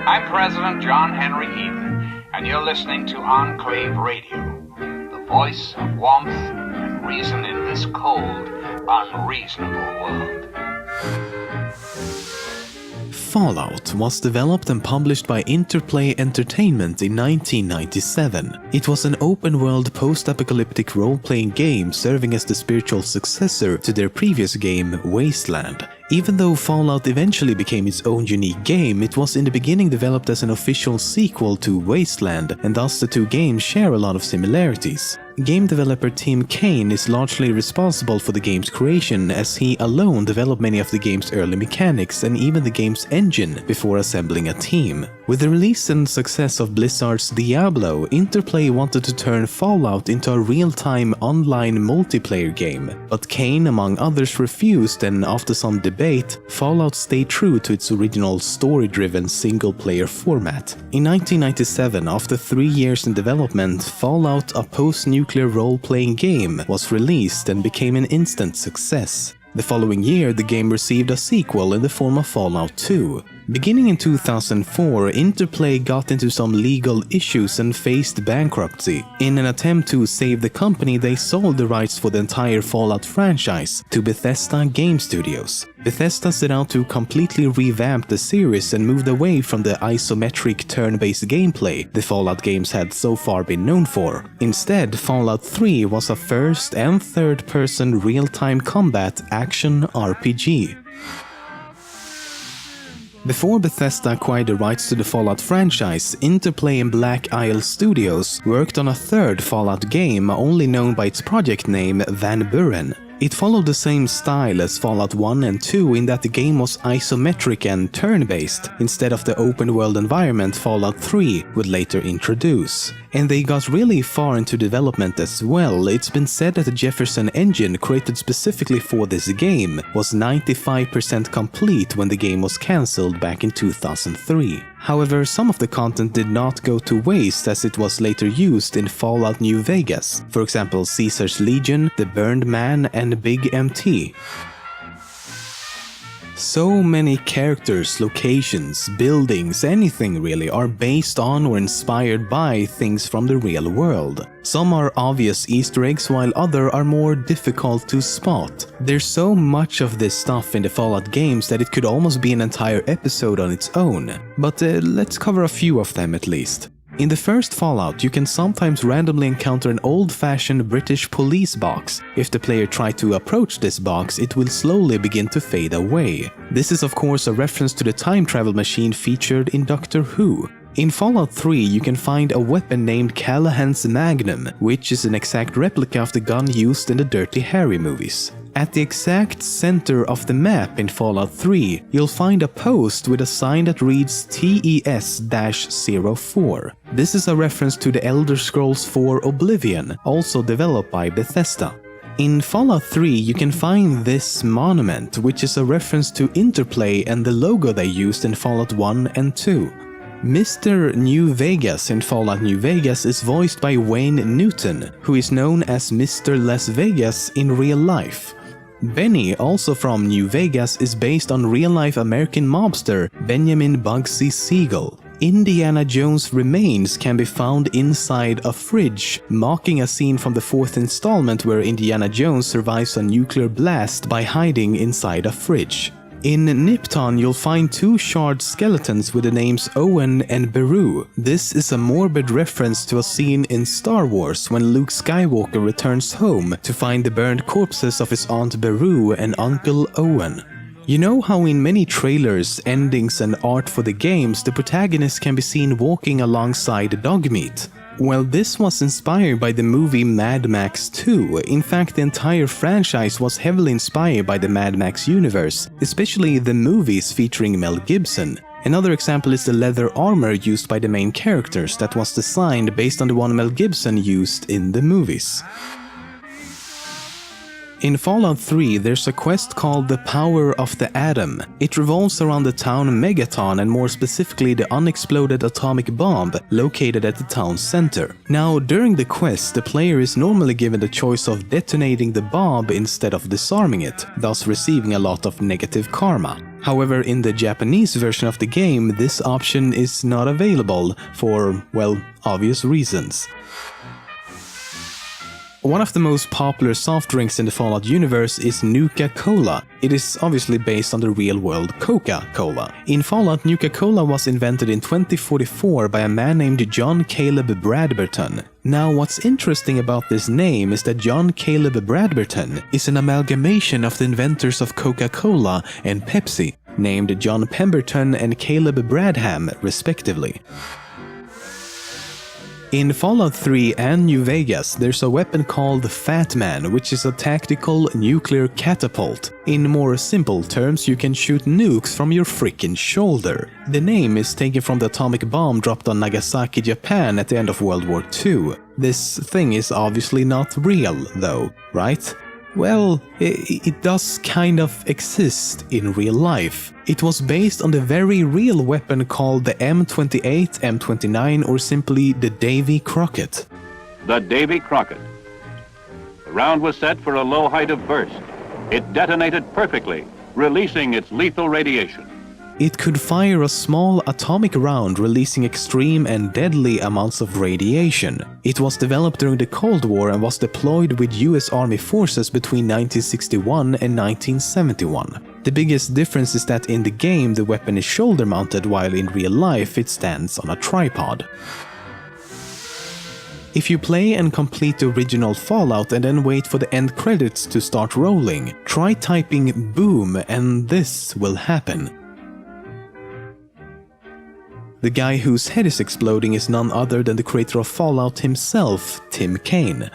I'm President John Henry Eden, and you're listening to Enclave Radio, the voice of warmth and reason in this cold, unreasonable world. Fallout was developed and published by Interplay Entertainment in 1997. It was an open-world post-apocalyptic role-playing game serving as the spiritual successor to their previous game, Wasteland. Even though Fallout eventually became its own unique game, it was in the beginning developed as an official sequel to Wasteland, and thus the two games share a lot of similarities. Game developer Tim Cain is largely responsible for the game's creation, as he alone developed many of the game's early mechanics and even the game's engine before assembling a team. With the release and success of Blizzard's Diablo, Interplay wanted to turn Fallout into a real-time online multiplayer game, but Cain, among others, refused, and after some debate, Fallout stayed true to its original story-driven single-player format. In 1997, after 3 years in development, Fallout, a post-nuclear role-playing game, was released and became an instant success. The following year, the game received a sequel in the form of Fallout 2. Beginning in 2004, Interplay got into some legal issues and faced bankruptcy. In an attempt to save the company, they sold the rights for the entire Fallout franchise to Bethesda Game Studios. Bethesda set out to completely revamp the series and moved away from the isometric turn-based gameplay the Fallout games had so far been known for. Instead, Fallout 3 was a first- and third-person real-time combat action RPG. Before Bethesda acquired the rights to the Fallout franchise, Interplay and Black Isle Studios worked on a third Fallout game only known by its project name Van Buren. It followed the same style as Fallout 1 and 2 in that the game was isometric and turn-based, instead of the open-world environment Fallout 3 would later introduce. And they got really far into development as well. It's been said that the Jefferson engine, created specifically for this game, was 95% complete when the game was cancelled back in 2003. However, some of the content did not go to waste, as it was later used in Fallout New Vegas, for example Caesar's Legion, The Burned Man, and Big MT. So many characters, locations, buildings, anything really, are based on or inspired by things from the real world. Some are obvious Easter eggs, while others are more difficult to spot. There's so much of this stuff in the Fallout games that it could almost be an entire episode on its own. But let's cover a few of them at least. In the first Fallout, you can sometimes randomly encounter an old-fashioned British police box. If the player tries to approach this box, it will slowly begin to fade away. This is of course a reference to the time travel machine featured in Doctor Who. In Fallout 3, you can find a weapon named Callahan's Magnum, which is an exact replica of the gun used in the Dirty Harry movies. At the exact center of the map in Fallout 3, you'll find a post with a sign that reads TES-04. This is a reference to the Elder Scrolls 4 Oblivion, also developed by Bethesda. In Fallout 3, you can find this monument, which is a reference to Interplay and the logo they used in Fallout 1 and 2. Mr. New Vegas in Fallout New Vegas is voiced by Wayne Newton, who is known as Mr. Las Vegas in real life. Benny, also from New Vegas, is based on real-life American mobster Benjamin Bugsy Siegel. Indiana Jones' remains can be found inside a fridge, mocking a scene from the fourth installment where Indiana Jones survives a nuclear blast by hiding inside a fridge. In Nipton, you'll find two shard skeletons with the names Owen and Beru. This is a morbid reference to a scene in Star Wars when Luke Skywalker returns home to find the burned corpses of his Aunt Beru and Uncle Owen. You know how in many trailers, endings and art for the games, the protagonist can be seen walking alongside Dogmeat? Well, this was inspired by the movie Mad Max 2. In fact, the entire franchise was heavily inspired by the Mad Max universe, especially the movies featuring Mel Gibson. Another example is the leather armor used by the main characters that was designed based on the one Mel Gibson used in the movies. In Fallout 3, there's a quest called The Power of the Atom. It revolves around the town Megaton and more specifically the unexploded atomic bomb located at the town's center. Now, during the quest, the player is normally given the choice of detonating the bomb instead of disarming it, thus receiving a lot of negative karma. However, in the Japanese version of the game, this option is not available for, well, obvious reasons. One of the most popular soft drinks in the Fallout universe is Nuka-Cola. It is obviously based on the real-world Coca-Cola. In Fallout, Nuka-Cola was invented in 2044 by a man named John Caleb Bradberton. Now, what's interesting about this name is that John Caleb Bradberton is an amalgamation of the inventors of Coca-Cola and Pepsi, named John Pemberton and Caleb Bradham, respectively. In Fallout 3 and New Vegas, there's a weapon called Fat Man, which is a tactical nuclear catapult. In more simple terms, you can shoot nukes from your freaking shoulder. The name is taken from the atomic bomb dropped on Nagasaki, Japan at the end of World War II. This thing is obviously not real, though, right? Well, it does kind of exist in real life. It was based on the very real weapon called the M28, M29, or simply the Davy Crockett. The Davy Crockett. The round was set for a low height of burst. It detonated perfectly, releasing its lethal radiation. It could fire a small atomic round, releasing extreme and deadly amounts of radiation. It was developed during the Cold War and was deployed with US Army forces between 1961 and 1971. The biggest difference is that in the game the weapon is shoulder-mounted, while in real life it stands on a tripod. If you play and complete the original Fallout and then wait for the end credits to start rolling, try typing boom and this will happen. The guy whose head is exploding is none other than the creator of Fallout himself, Tim Kaine.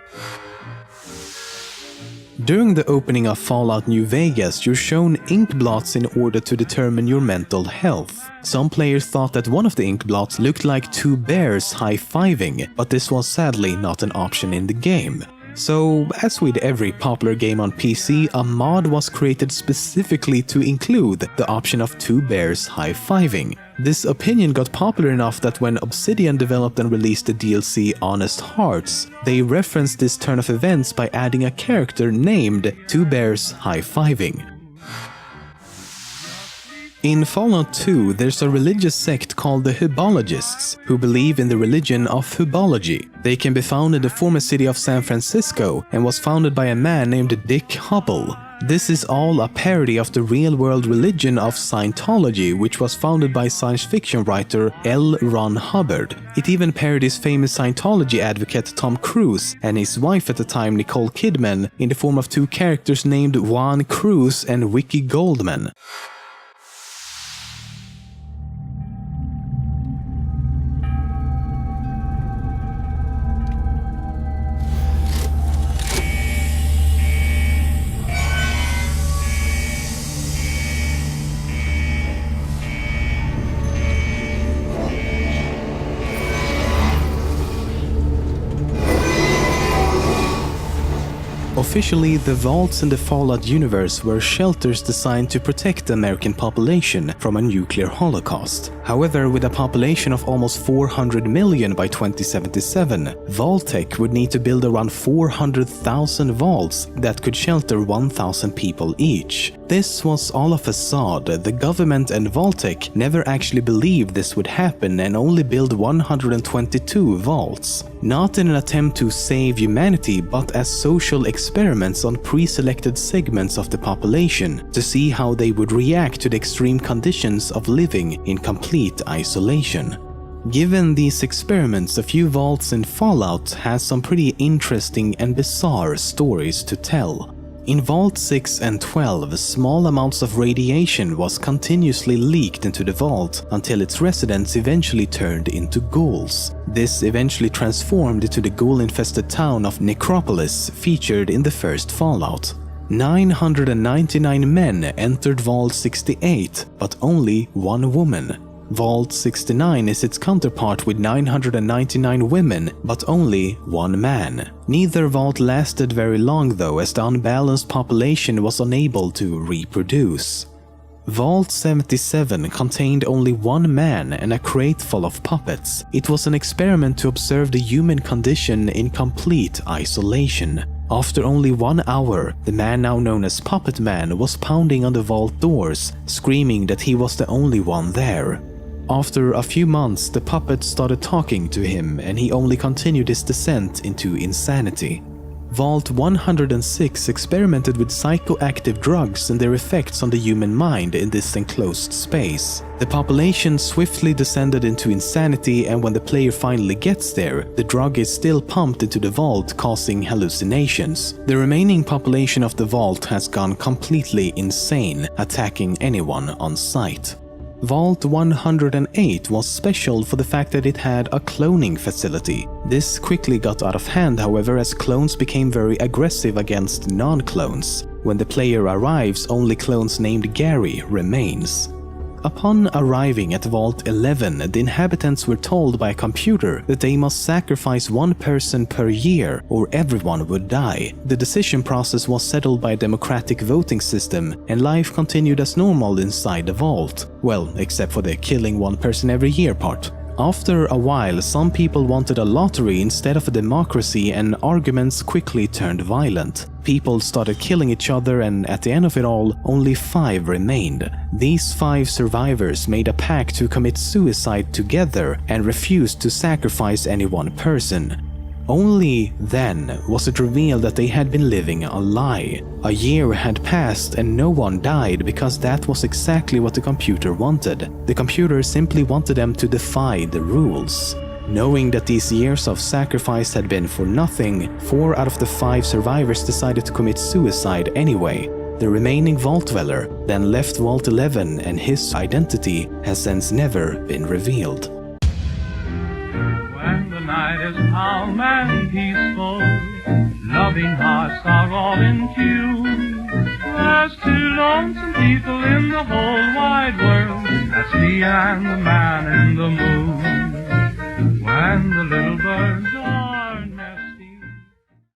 During the opening of Fallout New Vegas, you're shown ink blots in order to determine your mental health. Some players thought that one of the ink blots looked like two bears high-fiving, but this was sadly not an option in the game. So, as with every popular game on PC, a mod was created specifically to include the option of two bears high-fiving. This opinion got popular enough that when Obsidian developed and released the DLC Honest Hearts, they referenced this turn of events by adding a character named Two Bears High-Fiving. In Fallout 2, there's a religious sect called the Hubologists, who believe in the religion of Hubology. They can be found in the former city of San Francisco and was founded by a man named Dick Hubble. This is all a parody of the real-world religion of Scientology, which was founded by science fiction writer L. Ron Hubbard. It even parodies famous Scientology advocate Tom Cruise and his wife at the time, Nicole Kidman, in the form of two characters named Juan Cruz and Wiki Goldman. Officially, the vaults in the Fallout universe were shelters designed to protect the American population from a nuclear holocaust. However, with a population of almost 400 million by 2077, Vault-Tec would need to build around 400,000 vaults that could shelter 1,000 people each. This was all a facade. The government and Vault-Tec never actually believed this would happen and only built 122 vaults. Not in an attempt to save humanity, but as social experiments on pre-selected segments of the population to see how they would react to the extreme conditions of living in complete isolation. Given these experiments, a few vaults in Fallout has some pretty interesting and bizarre stories to tell. In Vault 6 and 12, small amounts of radiation was continuously leaked into the vault until its residents eventually turned into ghouls. This eventually transformed into the ghoul-infested town of Necropolis, featured in the first Fallout. 999 men entered Vault 68, but only one woman. Vault 69 is its counterpart with 999 women, but only one man. Neither vault lasted very long though, as the unbalanced population was unable to reproduce. Vault 77 contained only one man and a crate full of puppets. It was an experiment to observe the human condition in complete isolation. After only 1 hour, the man now known as Puppet Man was pounding on the vault doors, screaming that he was the only one there. After a few months, the puppet started talking to him and he only continued his descent into insanity. Vault 106 experimented with psychoactive drugs and their effects on the human mind in this enclosed space. The population swiftly descended into insanity, and when the player finally gets there, the drug is still pumped into the vault, causing hallucinations. The remaining population of the vault has gone completely insane, attacking anyone on sight. Vault 108 was special for the fact that it had a cloning facility. This quickly got out of hand, however, as clones became very aggressive against non-clones. When the player arrives, only clones named Gary remains. Upon arriving at Vault 11, the inhabitants were told by a computer that they must sacrifice one person per year or everyone would die. The decision process was settled by a democratic voting system, and life continued as normal inside the vault. Well, except for the killing one person every year part. After a while, some people wanted a lottery instead of a democracy, and arguments quickly turned violent. People started killing each other, and at the end of it all, only 5 remained. These 5 survivors made a pact to commit suicide together and refused to sacrifice any one person. Only then was it revealed that they had been living a lie. A year had passed and no one died because that was exactly what the computer wanted. The computer simply wanted them to defy the rules. Knowing that these years of sacrifice had been for nothing, 4 out of the 5 survivors decided to commit suicide anyway. The remaining Vault Dweller then left Vault 11, and his identity has since never been revealed. When the night is calm and peaceful, loving hearts are all in tune. There's 2 lonesome people in the whole wide world, that's me and the man in the moon.